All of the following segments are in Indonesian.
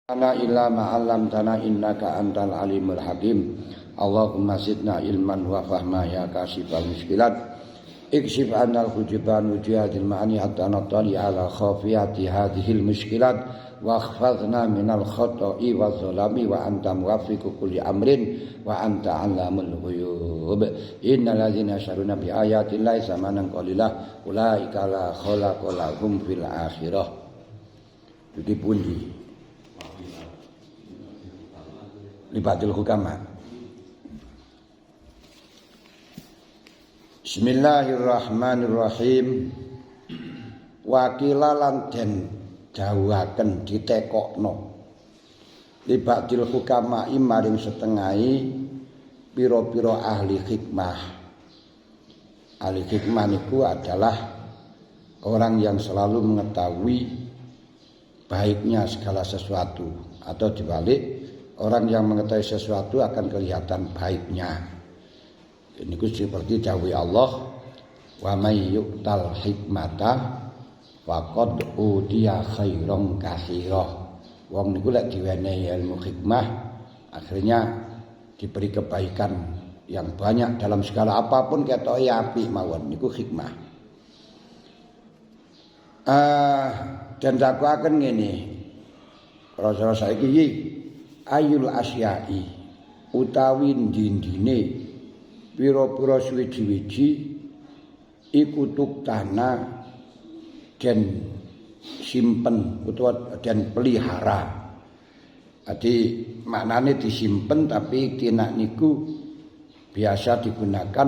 Ana illa ma'allamtana innaka antal alimul hakim. Allahumma zidna ilman wa fahma ya kasifal muskilat. Ikshif annal hujuban wujihadil ma'ani hatta natali ala khafiyati hadhil muskilat. Wa akhfadna minal khoto'i wa zolami wa anta muwafiqu kulli amrin wa anta alamul ghuyub. Innal ladzina yashruna bi ayatillahi samanan qalilah ulaika la khalaqa lahum fil akhirah. Iki pundi libatil hukama. Bismillahirrahmanirrahim. Wakila lan den dawuhaken ditekokno libatil hukama maring setengahi pira-pira ahli hikmah. Ahli hikmah niku adalah orang yang selalu mengetahui baiknya segala sesuatu, atau dibalik, orang yang mengetahui sesuatu akan kelihatan baiknya. Ini seperti dawuh Allah, wa may yu'tal hikmata faqad udiya khairan katsira. Wong niku lek diwenehi ilmu hikmah akhirnya diberi kebaikan yang banyak dalam segala apapun, ketoke apik mawon niku hikmah. Dan dakwaken ngene, Rasulullah saiki ayul asyai utawi ndine pira-pira suwi-wiji iku tuktana den simpen utawa den pelihara. Jadi maknane disimpen, tapi tinak niku biasa digunakan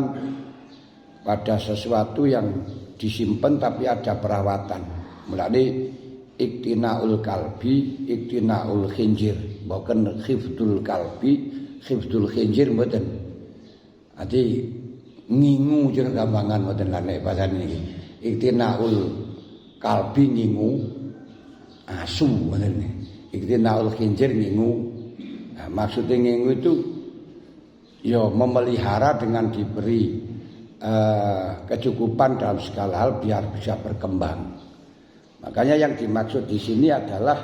pada sesuatu yang disimpen tapi ada perawatan. Mulane iktinaul kalbi, iktinaul khinjir, bukan khifdul kalbi, khifdul khinjir mboten. Ati ngingu jeung gampangan mboten lane bahasane iki. Iktinaul kalbi ngingu asu mboten. Iktinaul khinjir ngingu. Nah, maksudnya ngingu itu ya memelihara dengan diberi kecukupan dalam segala hal biar bisa berkembang. Makanya yang dimaksud di sini adalah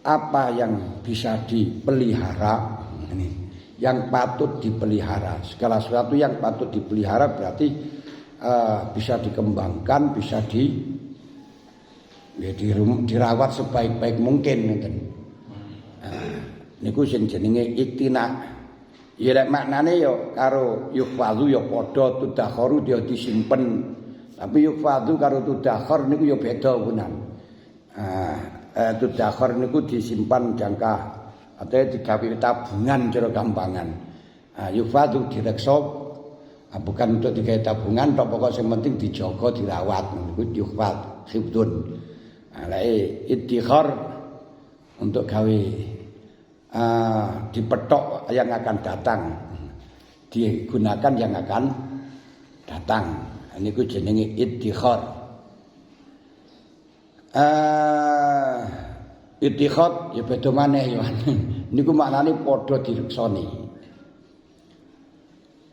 apa yang bisa dipelihara, yang patut dipelihara. Segala sesuatu yang patut dipelihara berarti bisa dikembangkan, bisa dirawat sebaik-baik mungkin. Niku sing jenenge iktina. Ya lek maknane ya karo yufazu ya padha tudakharu dia disimpen. Tapi yufadu karo tudakhar niku ya beda punan. Tudakhar niku disimpan jangka atau digawe tabungan cara gampangan. Yufadu direksa bukan untuk digawe tabungan, tok pokok sing penting dijaga dirawat niku yufad khibdun. Lek iddikhar untuk gawe dipetok yang akan datang, digunakan yang akan datang. Niku jenenge iddikhar. Iddikhar ya beda maneh ya. Niku maknane padha direksani.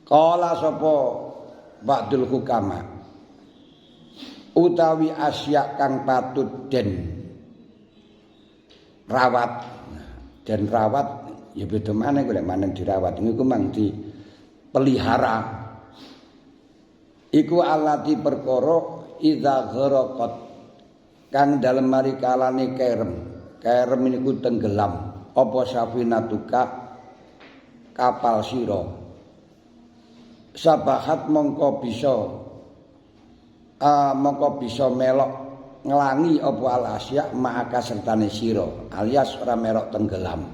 Qala sapa ba'dul hukama, utawi asya kang patut den rawat. Den rawat ya beda maneh golek maneh dirawat. Niku mang dipelihara. Iku alati perkara idza gharaqat kang dalem mari kalane kerem niku tenggelam apa safinatuka kapal sira sabahat mongko bisa melok nglangi apa al asya ma'aka sertane sira alias ora melok tenggelam.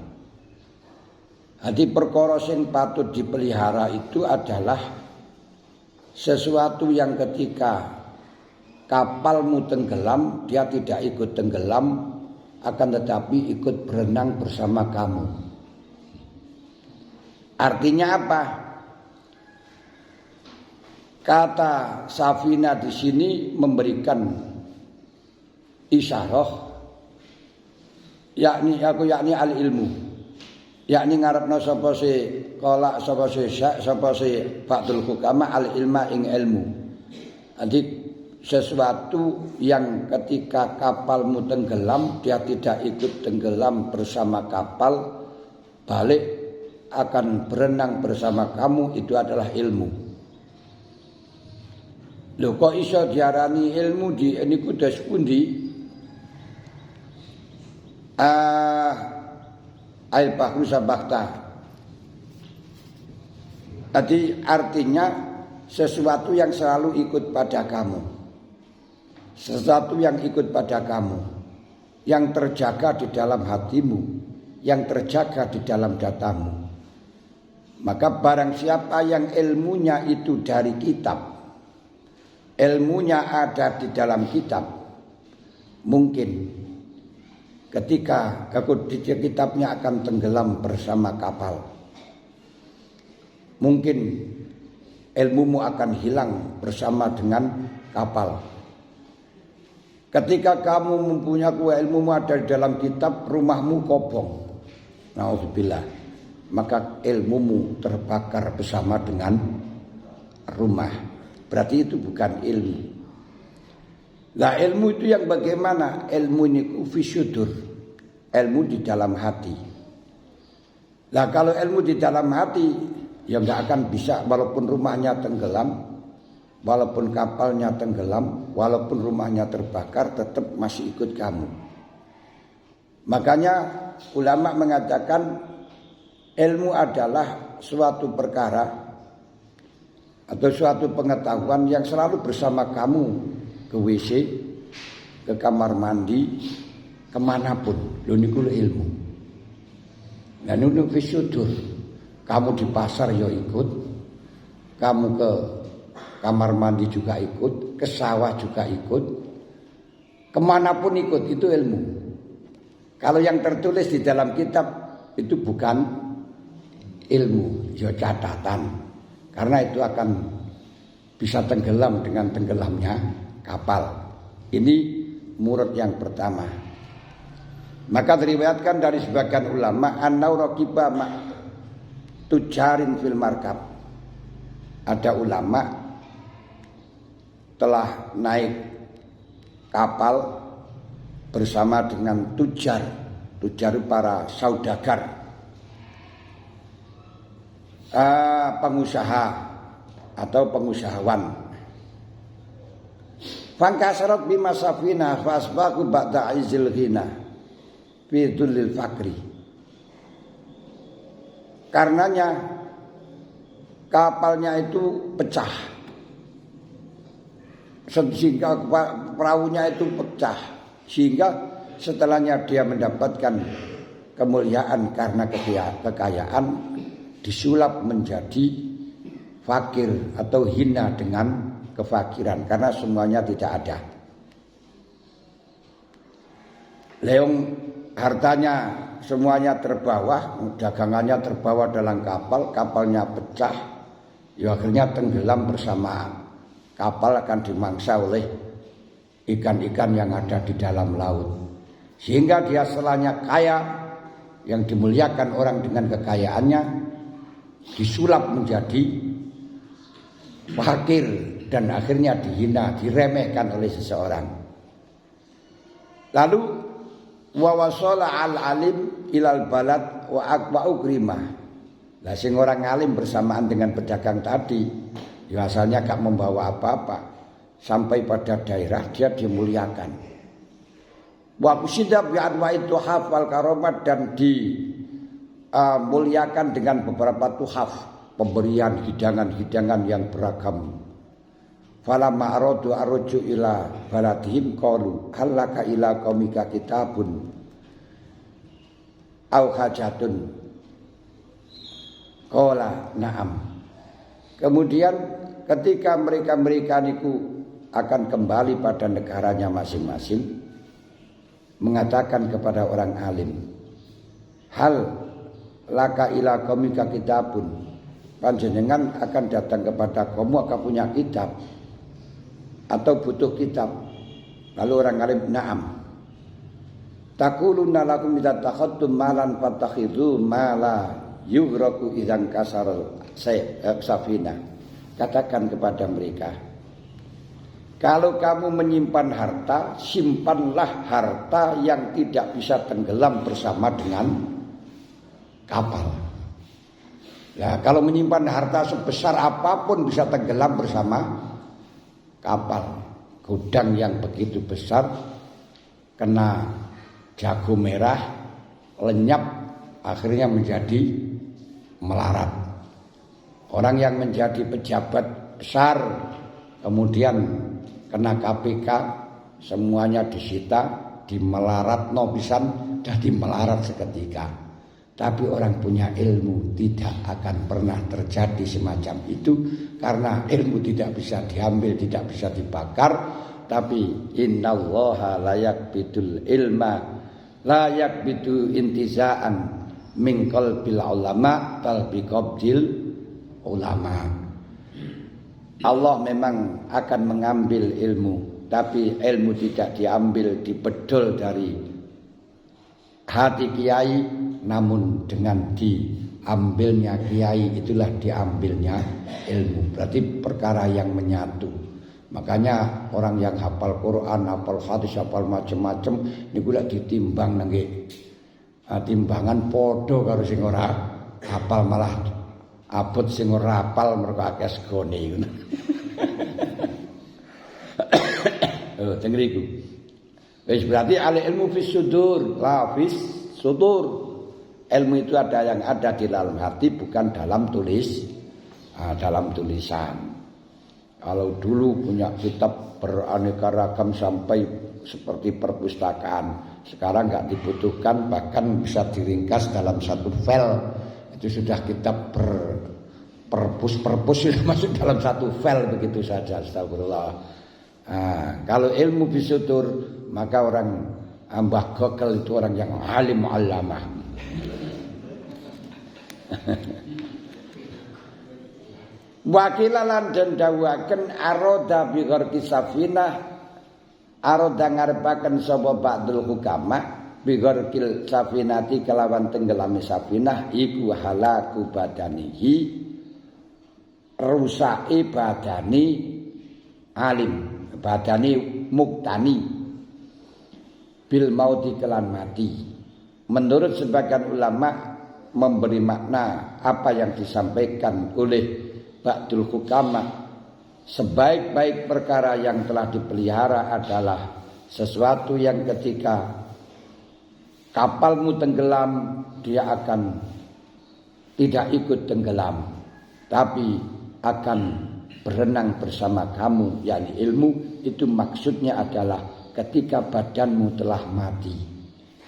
Hadi perkara sing patut dipelihara itu adalah sesuatu yang ketika kapalmu tenggelam, dia tidak ikut tenggelam, akan tetapi ikut berenang bersama kamu. Artinya apa? Kata safina di sini memberikan isyarah, yakni al ilmu, yakni ngarepno sapa se kala sapa se ba'dul hukama al ilma ing ilmu. Jadi sesuatu yang ketika kapalmu tenggelam, dia tidak ikut tenggelam bersama kapal, balik akan berenang bersama kamu, itu adalah ilmu. Lho kok iso diarani ilmu di niku des pundi? Ail bahru sabakta. Tadi artinya sesuatu yang selalu ikut pada kamu. Sesuatu yang ikut pada kamu, yang terjaga di dalam hatimu, yang terjaga di dalam datamu. Maka barang siapa yang ilmunya itu dari kitab, ilmunya ada di dalam kitab, mungkin ketika kitabnya akan tenggelam bersama kapal, mungkin ilmumu akan hilang bersama dengan kapal. Ketika kamu mempunyai ilmumu ada di dalam kitab, rumahmu kobong, naudzubillah, maka ilmumu terbakar bersama dengan rumah. Berarti itu bukan ilmu. Nah, ilmu itu yang bagaimana? Ilmu ini fisyudur, ilmu di dalam hati. Nah, kalau ilmu di dalam hati, ya nggak akan bisa, walaupun rumahnya tenggelam, walaupun kapalnya tenggelam, walaupun rumahnya terbakar, tetap masih ikut kamu. Makanya ulama mengatakan ilmu adalah suatu perkara atau suatu pengetahuan yang selalu bersama kamu ke WC, ke kamar mandi, kemanapun. Lho niku ilmu. Nah niku fisyudur. Kamu di pasar ya ikut, kamu ke kamar mandi juga ikut, ke sawah juga ikut, kemanapun ikut, itu ilmu. Kalau yang tertulis di dalam kitab itu bukan ilmu, ya catatan. Karena itu akan bisa tenggelam dengan tenggelamnya kapal. Ini murid yang pertama. Maka diriwayatkan dari sebagian ulama, annau raqiba tujarin fil markab. Ada ulama telah naik kapal bersama dengan tujar para saudagar, pengusaha atau pengusahawan. Fangkasarat bima safina fasbaku ba'da izil ghina fi dhullil fakri. Karenanya kapalnya itu pecah, sehingga perahunya itu pecah, sehingga setelahnya dia mendapatkan kemuliaan karena kekayaan, disulap menjadi fakir atau hina dengan kefakiran karena semuanya tidak ada. Leung hartanya semuanya terbawa, dagangannya terbawa dalam kapal, kapalnya pecah, ya akhirnya tenggelam bersama kapal, akan dimangsa oleh ikan-ikan yang ada di dalam laut. Sehingga dia setelahnya kaya, yang dimuliakan orang dengan kekayaannya, disulap menjadi fakir dan akhirnya dihina, diremehkan oleh seseorang. Lalu wa wasala al alim ilal balad wa aqwa ukrimah. Lah sing orang alim bersamaan dengan pedagang tadi, ya asalnya gak membawa apa-apa, sampai pada daerah dia dimuliakan. Wa kusidab bi anwa'i tuhaf wal karomat, dan dimuliakan dengan beberapa tuhaf, pemberian hidangan-hidangan yang beragam. Falamma aradu arju ila baladihim qalu halaka ila qaumika kitabun au hajatun. Qala na'am. Kemudian ketika mereka niku akan kembali pada negaranya masing-masing, mengatakan kepada orang alim, hal laka ila qaumika kitabun, panjenengan akan datang kepada kamu akan punya kitab atau butuh kitab. Lalu orang alim, na'am. Taquluna lakum idza takhadtum malan fatakhidhu mala yughraku idzan kasar safina. Katakan kepada mereka, Kalau kamu menyimpan harta, simpanlah harta yang tidak bisa tenggelam bersama dengan kapal. Nah, kalau menyimpan harta sebesar apapun bisa tenggelam bersama kapal. Gudang yang begitu besar kena jago merah, lenyap, akhirnya menjadi melarat. Orang yang menjadi pejabat besar kemudian kena KPK, semuanya disita, dimelaratno pisan, jadi melarat seketika. Tapi orang punya ilmu tidak akan pernah terjadi semacam itu, karena ilmu tidak bisa diambil, tidak bisa dibakar. Tapi innallaha layak bidul ilma, layak bidu intizaan min qalbil ulama bal biqabdil ulama. Allah memang akan mengambil ilmu, tapi ilmu tidak diambil, dibedol dari hati kiai, namun dengan diambilnya kiai itulah diambilnya ilmu. Berarti perkara yang menyatu. Makanya orang yang hafal Quran, hafal hadis, hafal macam-macam niku lek ditimbang nangge timbangan padha karo sing ora hafal, malah abot sing ora hafal mergo akeh segone ngono. Oh, tengriku. Wis berarti al ilmu fis sudur, la fis sudur. Ilmu itu ada yang ada di dalam hati, bukan dalam dalam tulisan. Kalau dulu punya kitab beraneka ragam sampai seperti perpustakaan, sekarang nggak dibutuhkan, bahkan bisa diringkas dalam satu file. Itu sudah kitab perpus sudah masuk dalam satu file begitu saja. Astagfirullah. Kalau ilmu bisutur, maka orang Mbah Gokal itu orang yang alim alamah. Wakilalan dan dawaken aroda bi gharqi safinah, aroda ngarepaken sapa ba'dul hukama bi gharqil safinati kelawan tenggelame safinah iku halaku badanihi, rusake badani alim, badani muktani bil mauti kelan mati. Menurut sebagian ulama memberi makna apa yang disampaikan oleh ba'dul hukama, sebaik-baik perkara yang telah dipelihara adalah sesuatu yang ketika kapalmu tenggelam dia akan tidak ikut tenggelam, tapi akan berenang bersama kamu, yakni ilmu. Itu maksudnya adalah ketika badanmu telah mati,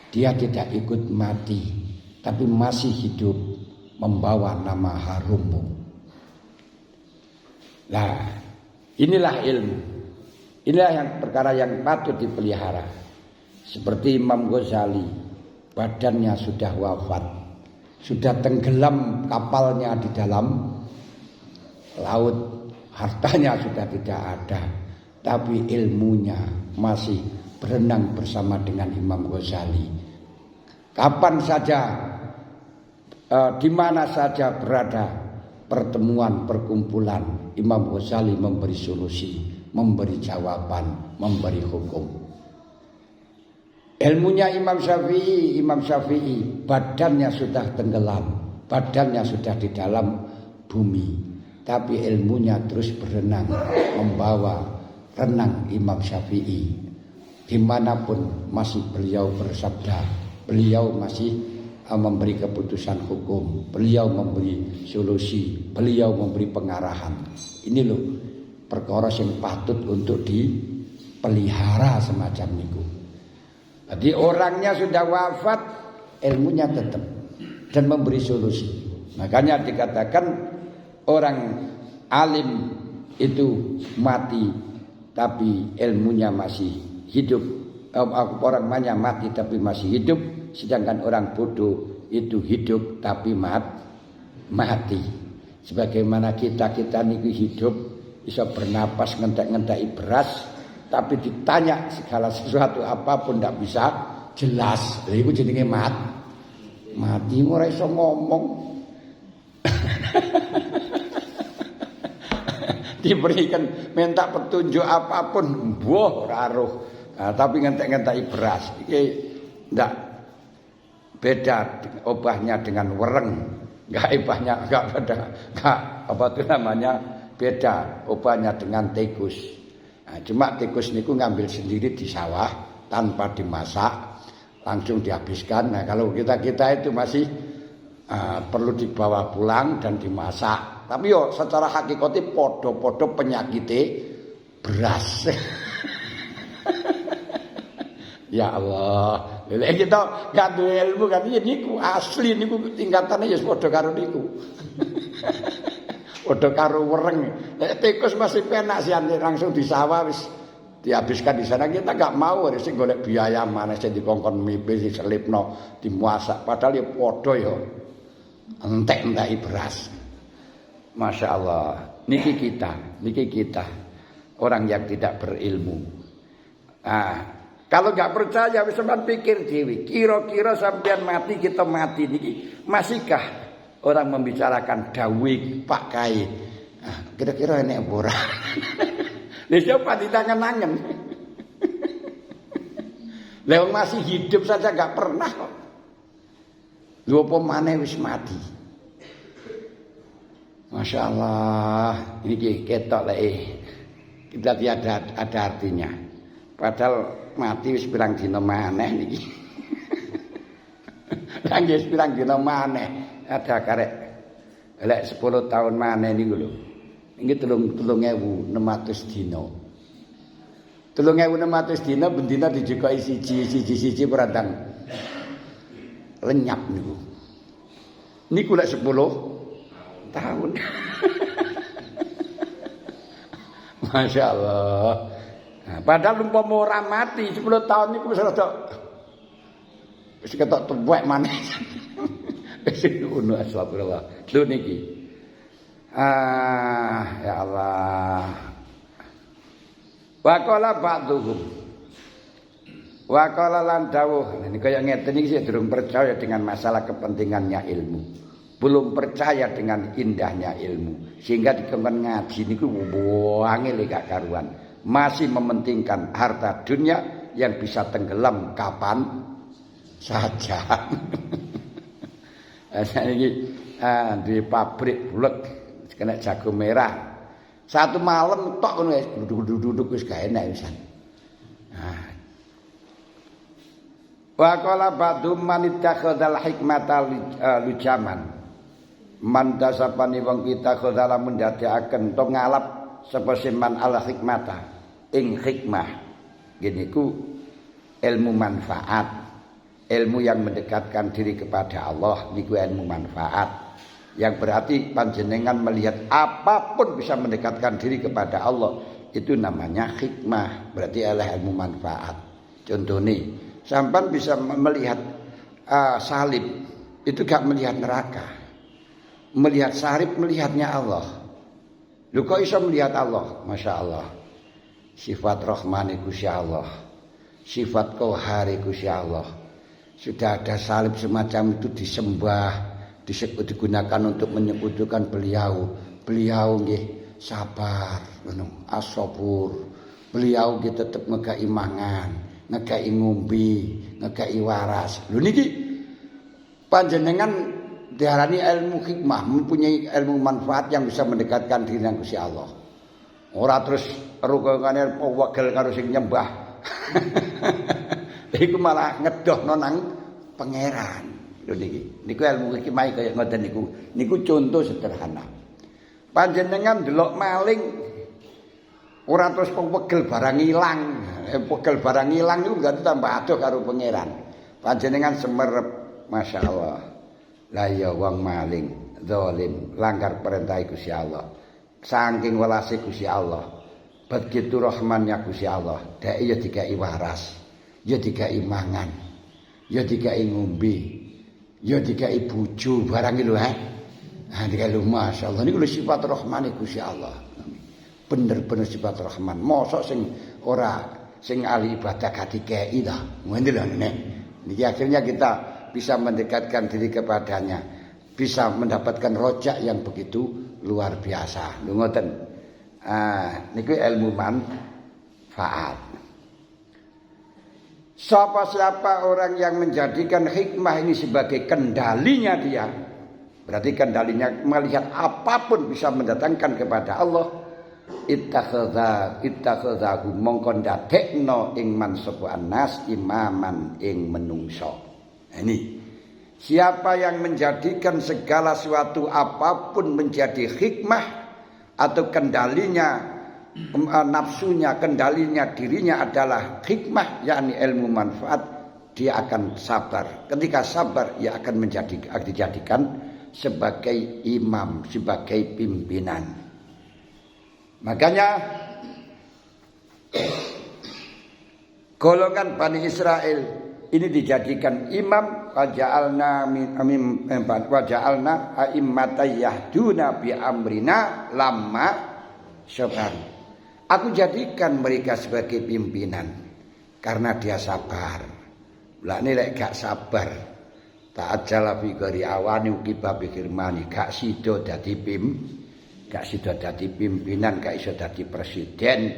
dia tidak ikut mati, tapi masih hidup membawa nama harummu. Nah, inilah ilmu. Inilah yang perkara yang patut dipelihara. Seperti Imam Ghazali, badannya sudah wafat, sudah tenggelam kapalnya di dalam laut, hartanya sudah tidak ada, tapi ilmunya masih berenang bersama dengan Imam Ghazali. Kapan saja, di mana saja berada pertemuan, perkumpulan, Imam Ghazali memberi solusi, memberi jawaban, memberi hukum. Ilmunya Imam Syafi'i badannya sudah tenggelam, badannya sudah di dalam bumi, tapi ilmunya terus berenang, membawa renang Imam Syafi'i. Dimanapun masih beliau bersabda, beliau masih memberi keputusan hukum, beliau memberi solusi, beliau memberi pengarahan. Ini loh perkara yang patut untuk dipelihara semacam itu. Jadi orangnya sudah wafat, ilmunya tetap dan memberi solusi. Makanya dikatakan orang alim itu mati tapi ilmunya masih hidup. Orang banyak mati tapi masih hidup, sedangkan orang bodoh itu hidup tapi mati. Sebagaimana kita niku hidup bisa bernapas ngentek-ngenteki beras, tapi ditanya segala sesuatu apapun tidak bisa jelas. Lha iku jenenge mati ora iso ngomong. diberikan minta petunjuk apapun mbuh ora aruh. Nah, tapi ngentek-ngenteki beras iki ndak beda obahnya dengan wereng. Enggak beda. Apa itu namanya? Beda obahnya dengan tikus. Nah, cuma tikus niku ngambil sendiri di sawah tanpa dimasak, langsung dihabiskan. Nah, kalau kita itu masih perlu dibawa pulang dan dimasak. Tapi yo secara hakikate padha-padha penyakite beras. Ya Allah, lha kita gak duwe ilmu kan niku asli niku tingkatane ya padha karo niku. Padha karo wereng. Nek tikus masih penak sih langsung di sawah wis dihabiskan di sana. Kita gak mau harus golek biaya mana sing dikongkon mibe diselipno dimasak padahal ya padha ya entek-enteki beras. Masya Allah, niki kita orang yang tidak berilmu. Kalau nggak percaya, sampean pikir dewi. Kira-kira sampean mati kita mati niki, masihkah orang membicarakan dawe Pak Kai? Kira-kira enek ora? Lha coba ditangen-angen. Lah masih hidup saja nggak pernah kok. Lha apa maneh wis mati? Masya Allah, ini ketok lah kita tidak ada artinya. Padahal mati wis pirang dina maneh niki. Lan wis pirang dina maneh ada karek lek 10 tahun maneh niku lho. Iki 3600 dina. 3600 dina bendina dijukoki siji perandang lenyap niku. Niku lek 10 tahun. Masya Allah. Nah, padahal umpama ora mati 10 tahun niku wis rada wis ketok tuwek maneh. Wis ngono astagfirullah. Lho niki. Ya Allah. Wa qala ba'dhum. Wa qala lan dawuh. Ini kaya ngeten iki sih durung percaya dengan masalah kepentingannya ilmu. Belum percaya dengan indahnya ilmu sehingga dikembang ngaji niku angel gak karuan, masih mementingkan harta dunia yang bisa tenggelam kapan saja. Ini di pabrik bulet kena jago merah satu malam tok ngono duduk wis gak enak wisan. Wa qala ba'dhum man ittakhadhal hikmata lujaman. Mandasapani wong kita khodala mendadekaken to ngalap sapa man ala hikmata ing hikmah gini ku ilmu manfaat, ilmu yang mendekatkan diri kepada Allah niku ilmu manfaat, yang berarti panjenengan melihat apapun bisa mendekatkan diri kepada Allah itu namanya hikmah, berarti adalah ilmu manfaat. Contohnya sampan bisa melihat salib itu gak melihat neraka. Melihat salib melihatnya Allah. Lu kok iso melihat Allah? Masya Allah. Sifat Rahmani Gusti Allah. Sifat Qahhari Gusti Allah. Sudah ada salib semacam itu disembah, digunakan untuk menyekutukan beliau. Beliau nggih sabar, as-sabur. Beliau nggih tetep ngekai mangan, ngekai ngombe, ngekai waras. Lho niki panjenengan diarani ilmu hikmah, mempunyai ilmu manfaat yang bisa mendekatkan diri dengan Gusti Allah. Ora terus rukane wegel karo sing nyembah. Iku malah ngedohno nang pangeran. Lho niki. Niku ilmu hikmah kaya ngoten niku. Niku contoh sederhana. Panjenengan delok maling ora terus wegel barang ilang. Wegel barang ilang niku ganti tambah adoh karo pangeran. Panjenengan semerep, Masya Allah. Lah ya wong maling, zalim, langgar perintah Gusti Allah. Saking welase Gusti Allah. Begitu rahmannya Gusti Allah, dhek ya dikai waras, ya dikai mangan, ya dikai ngombe, ya dikai bojo barang iki lho ha. Nah dikai lho masyaallah niku lho sifat rahmane Gusti Allah. Bener-bener sifat rahman. Mosok sing ora sing ahli ibadah gak dikei ta. Ngene lho nek. Niki akhirnya kita bisa mendekatkan diri kepadanya, bisa mendapatkan rojak yang begitu luar biasa. Lho ngoten. Niku ilmu manfaat. Siapa orang yang menjadikan hikmah ini sebagai kendalinya dia, berarti kendalinya melihat apapun bisa mendatangkan kepada Allah. Ittakhadzahu mongko ndadekno ing man sapa anas imaman ing menungso. Ini siapa yang menjadikan segala sesuatu apapun menjadi hikmah atau kendalinya nafsunya, kendalinya dirinya adalah hikmah, yakni ilmu manfaat, dia akan sabar. Ketika sabar, ia akan dijadikan sebagai imam, sebagai pimpinan. Makanya golongan Bani Israel ini dijadikan imam, waja'alna a'immatan yahduna bi amrina lamma sabar. Aku jadikan mereka sebagai pimpinan karena dia sabar. Lah ini lek gak sabar, ta'ajjala fi ghairi awani uqiba bi firmani, gak sida dadi pimpinan, gak iso dadi presiden,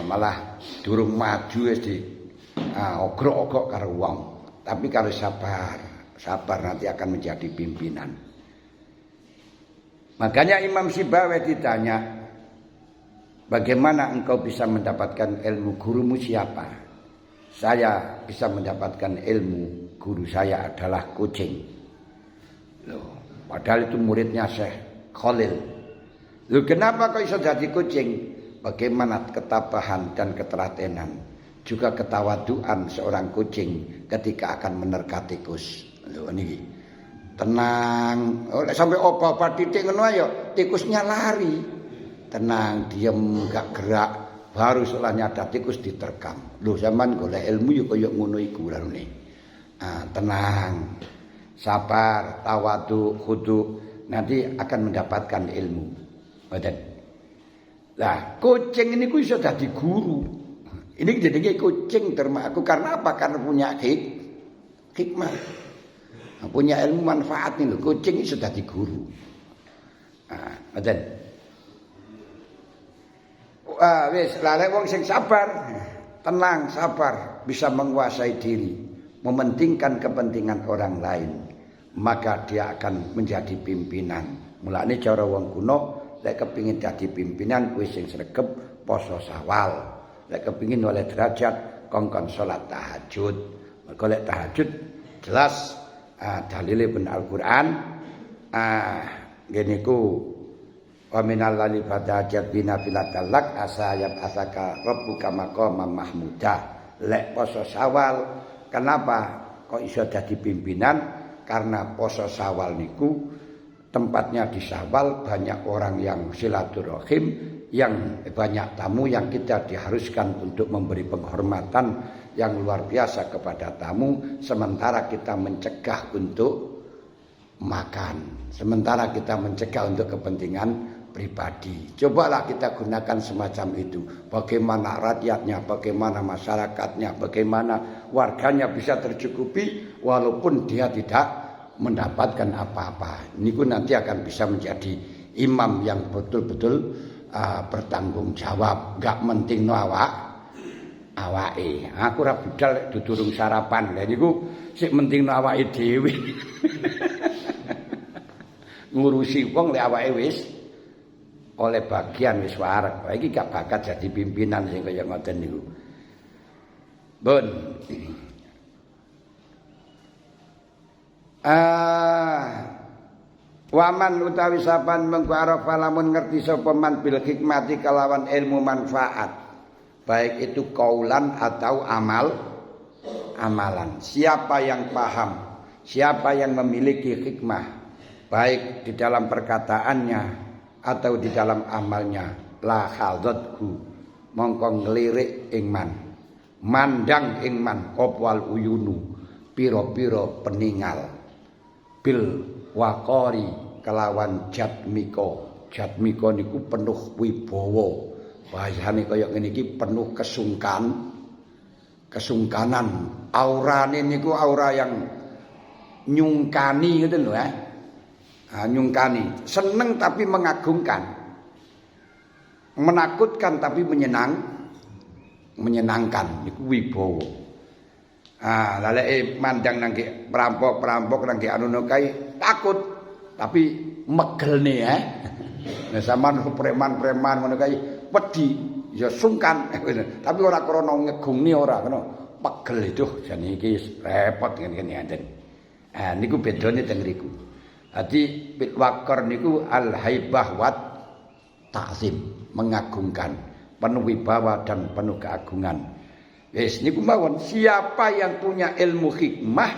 malah durung maju wis di ogrok-ogrok karo wong. Tapi kalau sabar nanti akan menjadi pimpinan. Makanya Imam Sibawi ditanya, bagaimana engkau bisa mendapatkan ilmu? Gurumu siapa? Saya bisa mendapatkan ilmu, guru saya adalah kucing. Loh, padahal itu muridnya Syekh Khalil. Loh, kenapa kau bisa jadi kucing? Bagaimana ketabahan dan ketelatenan, juga ketawaduan seorang kucing ketika akan menerka tikus. Loh, ini tenang. Sampai obat titik ngono ayo, tikusnya lari. Tenang, diam, gak gerak. Baru setelahnya ada tikus diterkam. Loh, zaman golek ilmu yo kaya ngono iku larune. Tenang, sabar, tawadu, khudu, nanti akan mendapatkan ilmu. Badan. Lah, kucing ini ku iso dadi guru. Ini jenenge kucing termaku karena apa? Karena punya hikmah. Punya ilmu manfaat nih lho. Kucing iso dadi guru. Badan. Wis lare wong sing sabar, tenang, sabar, bisa menguasai diri, mementingkan kepentingan orang lain, maka dia akan menjadi pimpinan. Mulane cara wong kuno lek kepingin dadi pimpinan wis sing sregep poso Syawal. Lek kepingin oleh derajat kongkon salat tahajud. Mergo lek tahajud jelas dalile ben Al-Qur'an ngene ku wa minal lali fadajat bina filatalak asayab asaka rabbuka maqama mahmuda. Lek poso Syawal, kenapa kok iso dadi pimpinan? Karena poso Syawal niku tempatnya di Syawal banyak orang yang silaturahim, yang banyak tamu yang kita diharuskan untuk memberi penghormatan yang luar biasa kepada tamu, sementara kita mencegah untuk makan, sementara kita mencegah untuk kepentingan pribadi. Cobalah kita gunakan semacam itu. Bagaimana rakyatnya, bagaimana masyarakatnya, bagaimana warganya bisa tercukupi walaupun dia tidak mendapatkan apa-apa. Ini pun nanti akan bisa menjadi imam yang betul-betul bertanggung jawab. Gak menting awake. Aku ora budal durung sarapan. Lah niku sik menting awake dhewe. Ngurusi wong lek awake wis oleh bagian wis wareg. Iki gak bakat jadi pimpinan sing kaya ngoten niku. Pun. Waman utawi sapan mengko arafa lamun ngerti sapa man bil hikmati kalawan ilmu manfaat. Baik itu kaulan atau amalan. Siapa yang paham, siapa yang memiliki hikmah, baik di dalam perkataannya atau di dalam amalnya, la khadzathu mongko nglirik ing man, mandang ing man opwal uyunu piro-piro peningal bil waqari kelawan jatmiko niku penuh wibawa, bahasane kaya ngene iki penuh kesungkanan, aurane niku aura yang nyungkani gitu loh nyungkani, seneng tapi mengagungkan. menakutkan tapi menyenangkan niku wibawa. Ah, laleke mandang nang perampok-perampok nang anu kae takut tapi megelne ya. Nah sampean preman-preman ngono kae wedi ya sungkan tapi ora krana ngegungni ora kena pegel itu jane iki repot ngene ngenten. Ah niku bedane teng riku. Dadi bil waqar niku al haibah wat ta'zim, mengagungkan, penuh wibawa dan penuh keagungan. Wis niku mawon, siapa yang punya ilmu hikmah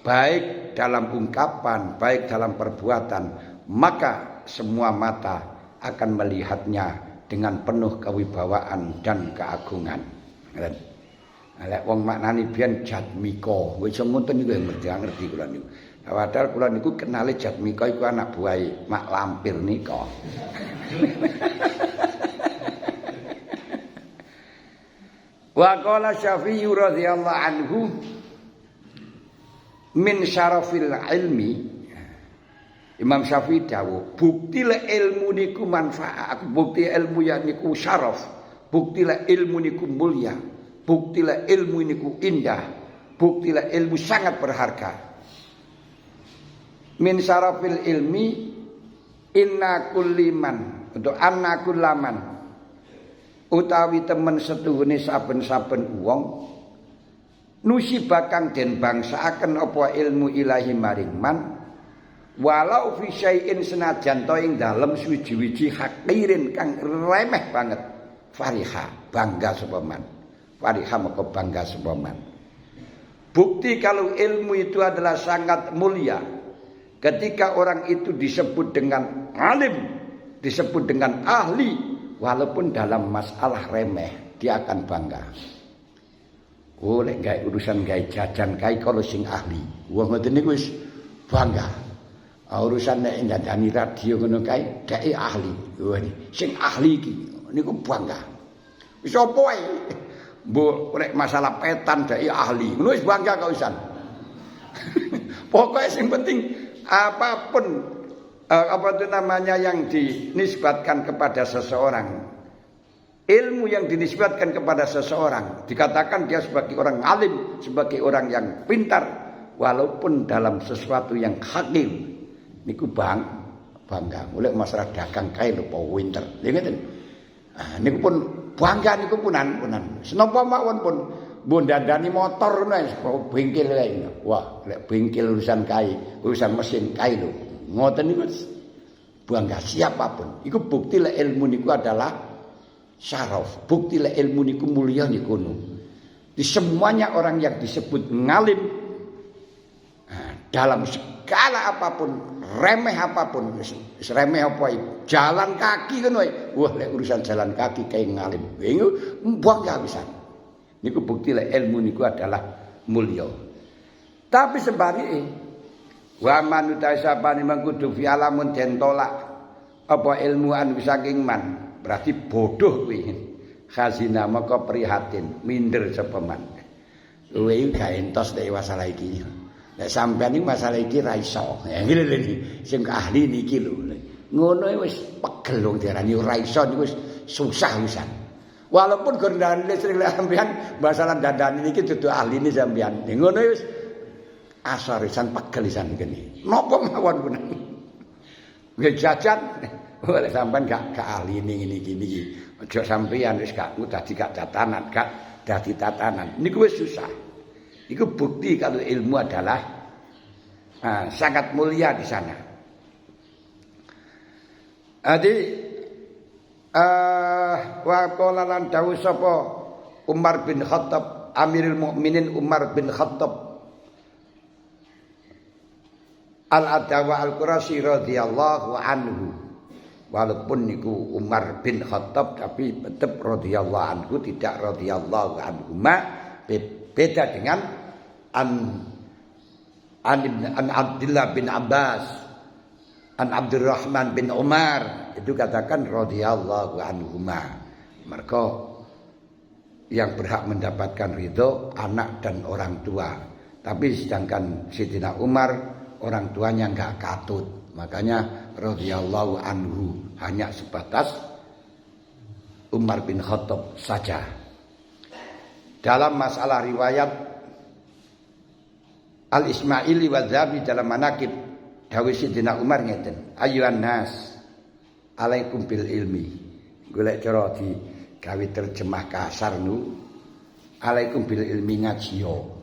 baik dalam ungkapan, baik dalam perbuatan, maka semua mata akan melihatnya dengan penuh kewibawaan dan keagungan. Lek wong maknani biyen Jatmika, wis ngoten niku ngerti kula niku. Padahal kula niku kenale Jatmika iku anak buahe Mak Lampir nika. Wa qala Syafi'i radhiyallahu anhu min syarafil ilmi. Imam Syafi'i dawuh, bukti le ilmu niku manfaat, bukti ilmu ya niku syaraf, bukti le ilmu niku mulia, bukti le ilmu niku indah, bukti le ilmu sangat berharga. Min syarafil ilmi inna kulliman untuk anna kullaman utawi temen setuhune saben-saben wong nusibakang den bangsaaken apa ilmu ilahi maring man walau fi syai'in senajan to ing dalem suwi-wiji hakirin kang remeh banget fariha bangga sapa man fariha maka bangga sapa man. Bukti kalau ilmu itu adalah sangat mulia ketika orang itu disebut dengan alim, disebut dengan ahli, walaupun dalam masalah remeh dia akan bangga. Oh, lek gawe urusan gawe jajan kae kalau sing ahli, wong ngoten niku wis bangga. Urusan nek ndandani radio ngono kae dhek ahli. Wah, sing ahli iki niku bangga. Wis apa wae. Mbok lek masalah petan dhek ahli, ngono wis bangga kausan. Pokoknya sing penting apapun apa itu namanya yang dinisbatkan kepada seseorang, ilmu yang dinisbatkan kepada seseorang dikatakan dia sebagai orang alim, sebagai orang yang pintar walaupun dalam sesuatu yang hakil niku bangga. Mulai masalah dagang kae lho winter. Lha ngeten. Ah niku pun bangga niku punan. Senapa mawon pun bondandani motor ngono bengkel kae. Wah, lek bengkel urusan kae, urusan mesin kae lho. Ngoten niku bangga siapapun. Iku bukti lek ilmu niku adalah syaraf. Bukti lek ilmu niku mulia niku ngono. Di semuanya orang yang disebut ngalim dalam segala apapun, remeh apapun, remeh apa itu, jalan kaki kan wah lek urusan jalan kaki kayak ngalim, ini bangga bisa. Niku bukti lek ilmu niku adalah mulia. Tapi sebaliknya, wa man utai sapane mangkudu fi alamun den tolak apa ilmu anu saking man, berarti bodoh kuwi. Khazina maka prihatin, minder sapa man. Kuwi gak entos nek masalah iki. Nek sampean iki masalah iki ra iso. Ya ngene lho sing ahli niki lho. Ngono wis pegel wong diarani ora iso niku wis susah wisan. Walaupun gendane listrik sampean masalah dandane niki dudu ahli ni sampean. Ngono wis asar wisan pegel wisan kene. Napa mawon punan. Nggih jajan oleh sampean gak ahli ning niki. Aja sampean wis gak dadi gak tatanan, gak dadi tatanan. Niku wis susah. Itu bukti kalau ilmu adalah sangat mulia di sana. Jadi wa qala lan dawuh sapa Umar bin Khattab, Amirul Mukminin Umar bin Khattab Al-Adawa Al-Qurasy radhiyallahu anhu. Walaupun niku Umar bin Khattab tapi tetap radhiyallahu anhu, tidak radhiyallahu anhuma. Beda dengan an Abdullah bin Abbas, an Abdurrahman bin Umar, itu katakan radhiyallahu anhuma. Mereka yang berhak mendapatkan ridho anak dan orang tua. Tapi sedangkan Sayyidina Umar orang tuanya enggak katut. Makanya radhiyallahu anhu hanya sebatas Umar bin Khattab saja. Dalam masalah riwayat Al-Ismaili wa Dzahabi dalam manaqib dawuh Sidina Umar ngeten, ayyuhan nas alaikum bil ilmi. Golek cara di gawe terjemah kasar nu alaikum bil ilmi ngajiyo.